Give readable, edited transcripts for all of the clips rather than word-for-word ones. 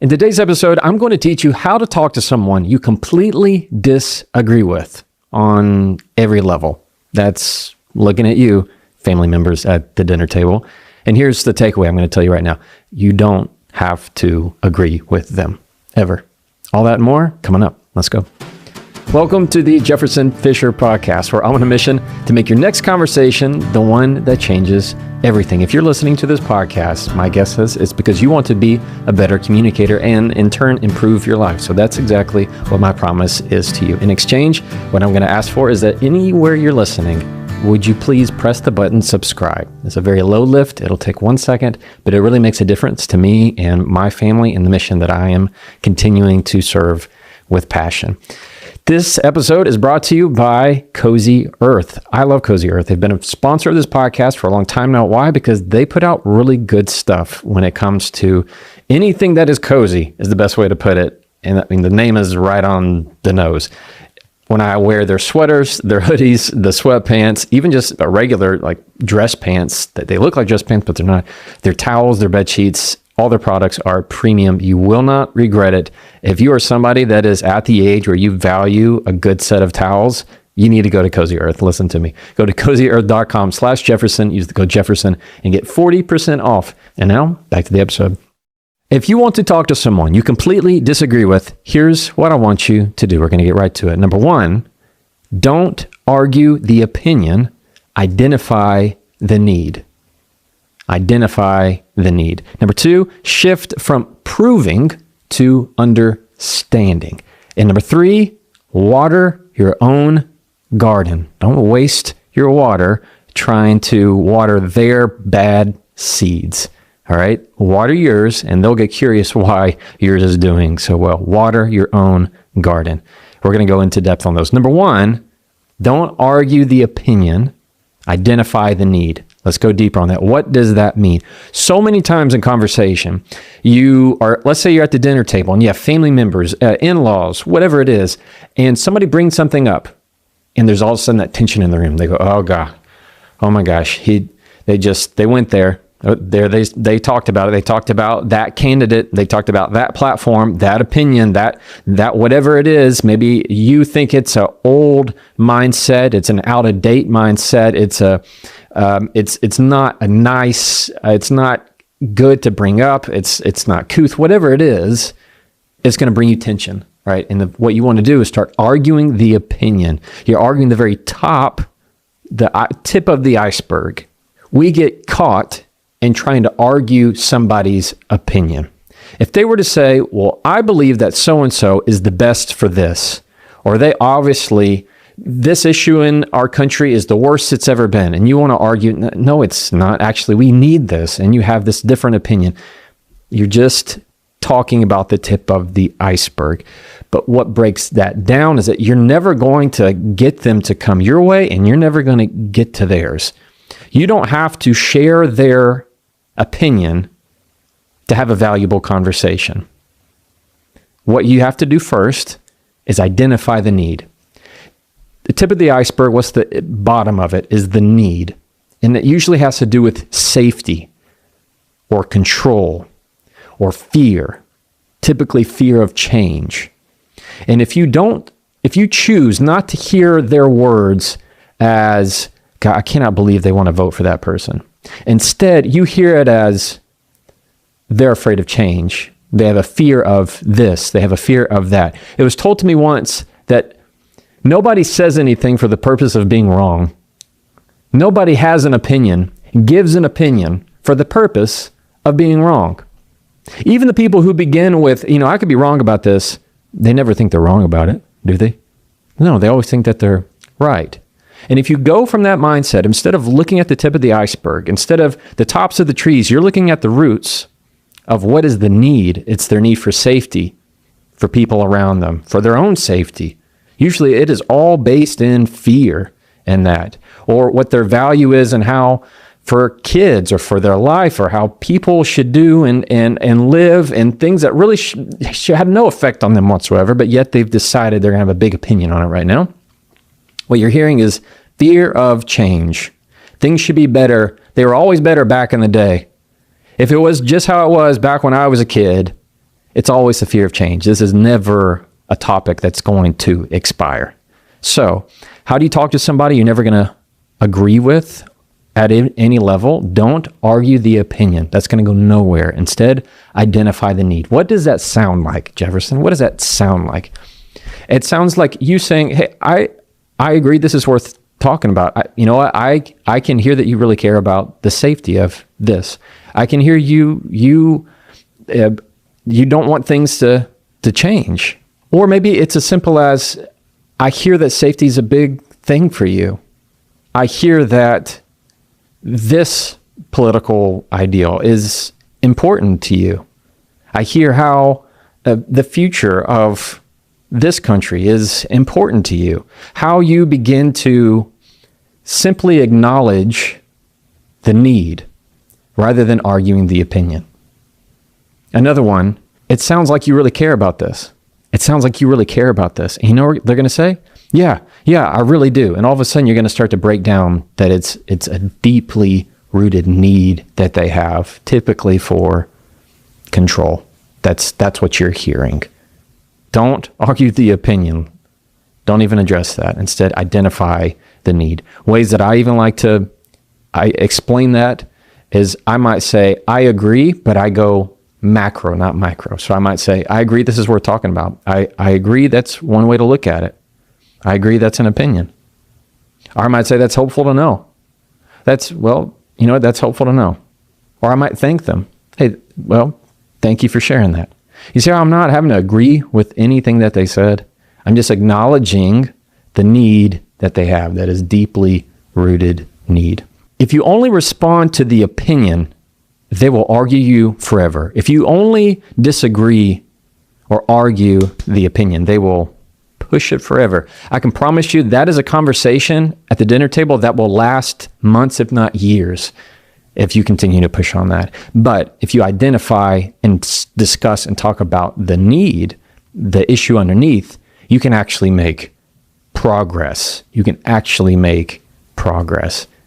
In today's episode, I'm going to teach you how to talk to someone you completely disagree with on every level. That's looking at you, family members at the dinner table. And here's the takeaway I'm going to tell you right now. You don't have to agree with them, ever. All that and more coming up. Let's go. Welcome to the Jefferson Fisher podcast, where I'm on a mission to make your next conversation the one that changes everything. If you're listening to this podcast, my guess is it's because you want to be a better communicator and in turn improve your life. So that's exactly what my promise is to you. In exchange, what I'm going to ask for is that anywhere you're listening, would you please press the button subscribe? It's a very low lift. It'll take 1 second, but it really makes a difference to me and my family and the mission that I am continuing to serve with passion. This episode is brought to you by Cozy Earth. I love Cozy Earth. They've been a sponsor of this podcast for a long time now. Why? Because they put out really good stuff when it comes to anything that is cozy, is the best way to put it. And I mean, the name is right on the nose. When I wear their sweaters, their hoodies, the sweatpants, even just a regular like dress pants, that they look like dress pants, but they're not. Their towels, their bed sheets, all their products are premium. You will not regret it. If you are somebody that is at the age where you value a good set of towels, you need to go to Cozy Earth. Listen to me. Go to cozyearth.com/Jefferson, use the code Jefferson, and get 40% off. And now, back to the episode. If you want to talk to someone you completely disagree with, here's what I want you to do. We're going to get right to it. Number one, don't argue the opinion. Identify the need. Identify the need. Number two, shift from proving to understanding. And number three, water your own garden. Don't waste your water trying to water their bad seeds. All right? Water yours, and they'll get curious why yours is doing so well. Water your own garden. We're going to go into depth on those. Number one, don't argue the opinion. Identify the need. Let's go deeper on that. What does that mean? So many times in conversation, let's say you're at the dinner table and you have family members, in-laws, whatever it is, and somebody brings something up, and there's all of a sudden that tension in the room. They go, "Oh God, oh my gosh, they went there. They talked about it. They talked about that candidate. They talked about that platform, that opinion, that whatever it is. Maybe you think it's an old mindset. It's an out of date mindset. It's not a nice. It's not good to bring up. It's not couth. Whatever it is, it's going to bring you tension, right? And what you want to do is start arguing the opinion. You're arguing the very top, the tip of the iceberg. We get caught in trying to argue somebody's opinion. If they were to say, well, I believe that so-and-so is the best for this, or this issue in our country is the worst it's ever been, and you want to argue, no, it's not. Actually, we need this, and you have this different opinion. You're just talking about the tip of the iceberg. But what breaks that down is that you're never going to get them to come your way, and you're never going to get to theirs. You don't have to share their opinion to have a valuable conversation. What you have to do first is identify the need. The tip of the iceberg, what's the bottom of it, is the need. And it usually has to do with safety or control or fear, typically fear of change. And if you choose not to hear their words as, God, I cannot believe they want to vote for that person. Instead, you hear it as they're afraid of change. They have a fear of this. They have a fear of that. It was told to me once that nobody says anything for the purpose of being wrong. Nobody has an opinion, gives an opinion for the purpose of being wrong. Even the people who begin with, I could be wrong about this, they never think they're wrong about it, do they? No, they always think that they're right. And if you go from that mindset, instead of looking at the tip of the iceberg, instead of the tops of the trees, you're looking at the roots of what is the need. It's their need for safety, for people around them, for their own safety. Usually it is all based in fear and that, or what their value is and how for kids or for their life or how people should do and live and things that really should have no effect on them whatsoever, but yet they've decided they're going to have a big opinion on it right now. What you're hearing is fear of change. Things should be better. They were always better back in the day. If it was just how it was back when I was a kid, it's always the fear of change. This is never a topic that's going to expire. So how do you talk to somebody you're never going to agree with at any level? Don't argue the opinion. That's going to go nowhere. Instead, identify the need. What does that sound like, Jefferson? What does that sound like? It sounds like you saying, hey, I agree this is worth talking about. I can hear that you really care about the safety of this. I can hear you don't want things to change. Or maybe it's as simple as, I hear that safety is a big thing for you. I hear that this political ideal is important to you. I hear how the future of this country is important to you. How you begin to simply acknowledge the need rather than arguing the opinion. Another one, it sounds like you really care about this. It sounds like you really care about this. And you know what they're going to say? Yeah, I really do. And all of a sudden you're going to start to break down that it's a deeply rooted need that they have, typically for control. That's what you're hearing. Don't argue the opinion. Don't even address that. Instead, identify the need. Ways that I even like to explain that is, I might say, I agree, but I go macro, not micro. So I might say, I agree this is worth talking about. I agree that's one way to look at it. I agree that's an opinion. Or I might say that's hopeful to know. That's hopeful to know. Or I might thank them. Hey, well, thank you for sharing that. You see how I'm not having to agree with anything that they said? I'm just acknowledging the need that they have, that is deeply rooted need. If you only respond to the opinion, they will argue you forever. If you only disagree or argue the opinion, they will push it forever. I can promise you that is a conversation at the dinner table that will last months, if not years, if you continue to push on that. But if you identify and discuss and talk about the need, the issue underneath, you can actually make progress.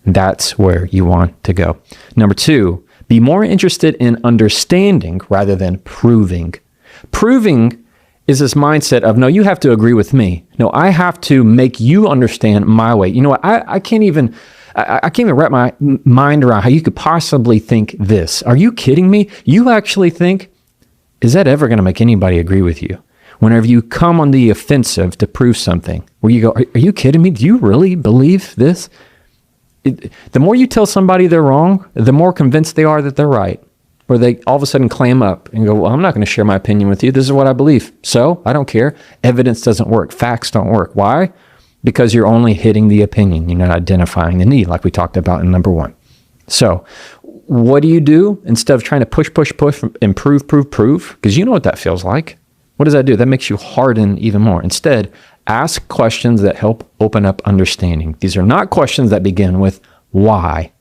That's where you want to go. Number 2, be more interested in understanding rather than proving. Proving is this mindset of, no, you have to agree with me. No, I have to make you understand my way. You know what? I can't even wrap my mind around how you could possibly think this. Are you kidding me? You actually think, is that ever going to make anybody agree with you? Whenever you come on the offensive to prove something, where you go, are you kidding me? Do you really believe this? The more you tell somebody they're wrong, the more convinced they are that they're right. Or they all of a sudden clam up and go, well, I'm not going to share my opinion with you. This is what I believe. So I don't care. Evidence doesn't work. Facts don't work. Why? Because you're only hitting the opinion. You're not identifying the need, like we talked about in number 1. So what do you do instead of trying to push, and prove? Because you know what that feels like. What does that do? That makes you harden even more. Instead, ask questions that help open up understanding. These are not questions that begin with why.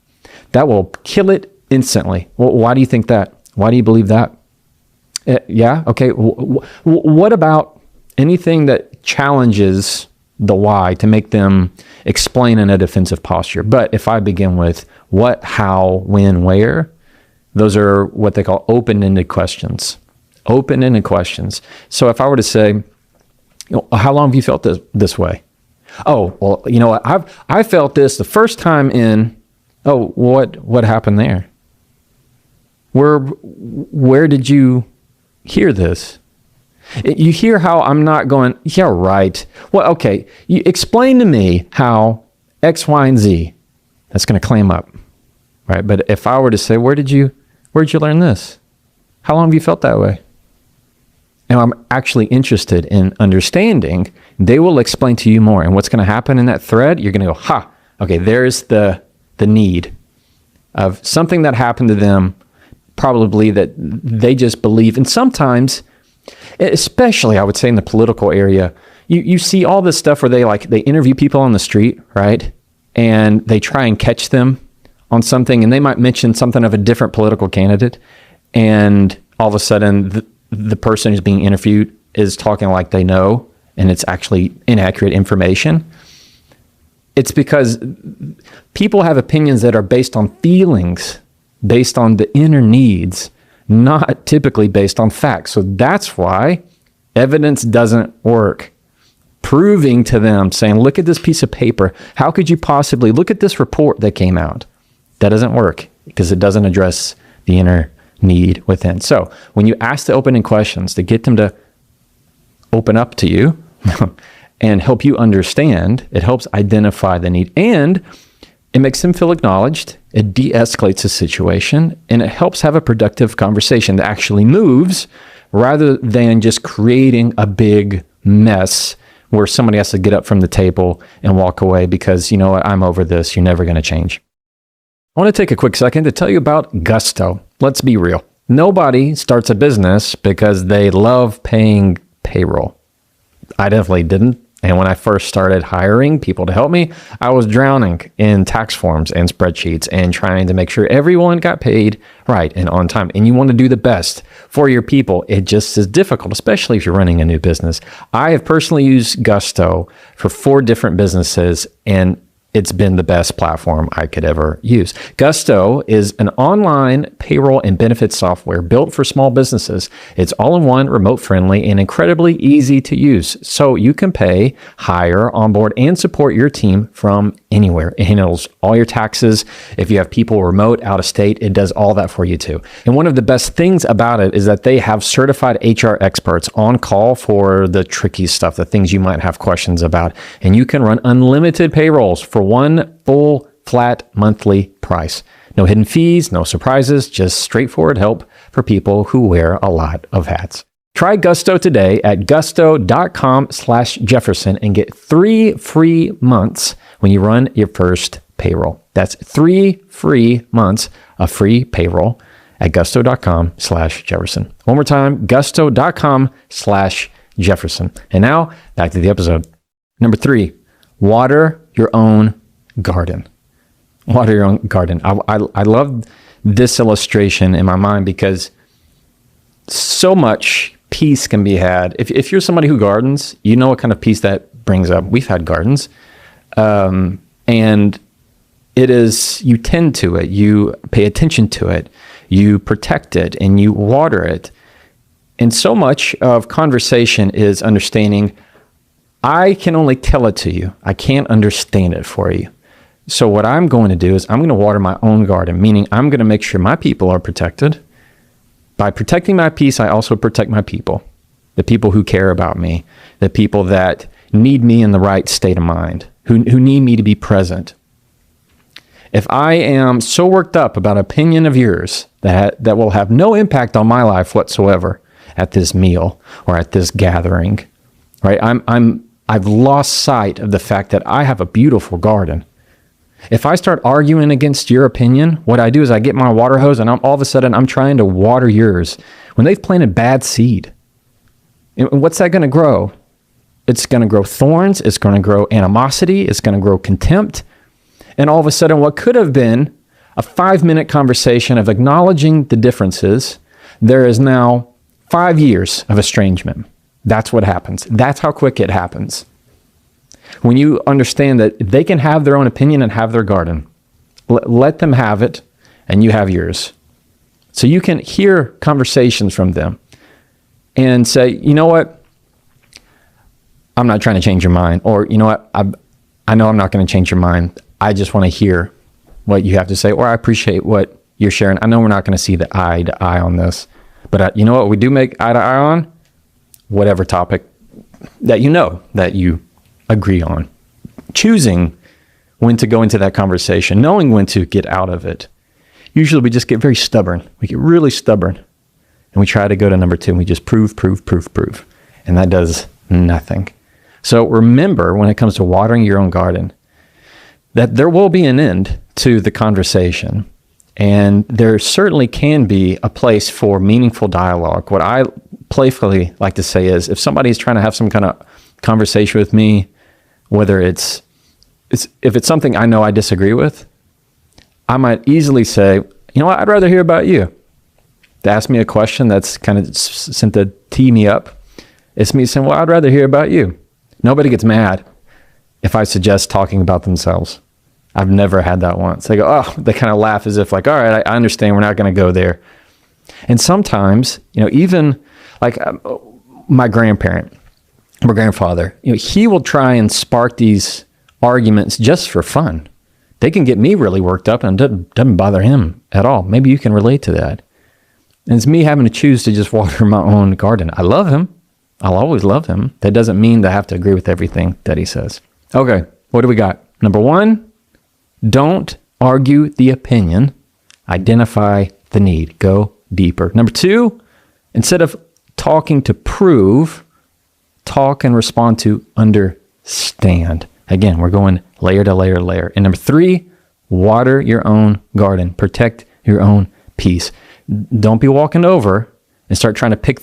That will kill it instantly. Well, why do you think that? Why do you believe that? Yeah, okay. What about anything that challenges the why to make them explain in a defensive posture? But if I begin with what, how, when, where, those are what they call open-ended questions. Open-ended questions. So if I were to say, how long have you felt this way? Oh, well, you know what? I felt this the first time in, what happened there? Where did you hear this? You hear how I'm not going, yeah, right. Well, okay, you explain to me how X, Y, and Z, that's going to clam up, right? But if I were to say, where'd you learn this? How long have you felt that way? And I'm actually interested in understanding, they will explain to you more. And what's going to happen in that thread, you're going to go, okay, there's the need of something that happened to them, probably that they just believe. And sometimes, especially I would say in the political area, you see all this stuff where they interview people on the street, right? And they try and catch them on something, and they might mention something of a different political candidate. And all of a sudden, the person who's being interviewed is talking like they know, and it's actually inaccurate information. It's because people have opinions that are based on feelings, based on the inner needs, not typically based on facts. So that's why evidence doesn't work. Proving to them, saying, look at this piece of paper. How could you possibly look at this report that came out? That doesn't work because it doesn't address the inner need within. So when you ask the opening questions to get them to open up to you and help you understand, it helps identify the need, and it makes them feel acknowledged. It de-escalates the situation, and it helps have a productive conversation that actually moves rather than just creating a big mess where somebody has to get up from the table and walk away because, you know what, I'm over this. You're never going to change. I want to take a quick second to tell you about Gusto. Let's be real. Nobody starts a business because they love paying payroll. I definitely didn't. And when I first started hiring people to help me, I was drowning in tax forms and spreadsheets and trying to make sure everyone got paid right and on time. And you want to do the best for your people. It just is difficult, especially if you're running a new business. I have personally used Gusto for 4 different businesses, and it's been the best platform I could ever use. Gusto is an online payroll and benefits software built for small businesses. It's all-in-one, remote-friendly, and incredibly easy to use. So you can pay, hire, onboard, and support your team from anywhere. It handles all your taxes. If you have people remote, out of state, it does all that for you too. And one of the best things about it is that they have certified HR experts on call for the tricky stuff, the things you might have questions about. And you can run unlimited payrolls for one full flat monthly price. No hidden fees, no surprises, just straightforward help for people who wear a lot of hats. Try Gusto today at gusto.com/Jefferson and get 3 free months when you run your first payroll. That's 3 free months of free payroll at gusto.com/Jefferson. One more time, gusto.com/Jefferson. And now back to the episode. Number 3, water your own garden. Water your own garden. I love this illustration in my mind because so much peace can be had. If you're somebody who gardens, you know what kind of peace that brings up. We've had gardens. And it is, you tend to it, you pay attention to it, you protect it, and you water it. And so much of conversation is understanding, I can only tell it to you. I can't understand it for you. So what I'm going to do is I'm going to water my own garden, meaning I'm going to make sure my people are protected. By protecting my peace, I also protect my people, the people who care about me, the people that need me in the right state of mind, who need me to be present. If I am so worked up about an opinion of yours that will have no impact on my life whatsoever at this meal or at this gathering, right? I've lost sight of the fact that I have a beautiful garden. If I start arguing against your opinion, what I do is I get my water hose and all of a sudden I'm trying to water yours when they've planted bad seed. And what's that going to grow? It's going to grow thorns. It's going to grow animosity. It's going to grow contempt. And all of a sudden, what could have been a 5-minute conversation of acknowledging the differences, there is now 5 years of estrangement. That's what happens. That's how quick it happens. When you understand that they can have their own opinion and have their garden, let them have it and you have yours. So you can hear conversations from them and say, you know what? I'm not trying to change your mind. Or, you know what? I know I'm not going to change your mind. I just want to hear what you have to say, or I appreciate what you're sharing. I know we're not going to see the eye to eye on this, but you know what we do make eye to eye on? Whatever topic that you know that you agree on. Choosing when to go into that conversation, knowing when to get out of it. Usually we just get very stubborn. We get really stubborn. And we try to go to number 2 and we just prove. And that does nothing. So remember, when it comes to watering your own garden, that there will be an end to the conversation. And there certainly can be a place for meaningful dialogue. What I playfully like to say is, if somebody's trying to have some kind of conversation with me, whether if it's something I know I disagree with, I might easily say, you know what, I'd rather hear about you. To ask me a question that's kind of sent to tee me up, it's me saying, well, I'd rather hear about you. Nobody gets mad if I suggest talking about themselves. I've never had that once. They go, oh, they kind of laugh as if like, all right, I understand, we're not going to go there. And sometimes, even like my grandfather, he will try and spark these arguments just for fun. They can get me really worked up and it doesn't bother him at all. Maybe you can relate to that. And it's me having to choose to just water my own garden. I love him. I'll always love him. That doesn't mean that I have to agree with everything that he says. Okay, what do we got? Number 1, don't argue the opinion. Identify the need. Go deeper. Number 2, instead of talking to prove, talk and respond to understand. Again, we're going layer to layer to layer. And number 3, water your own garden. Protect your own peace. Don't be walking over and start trying to pick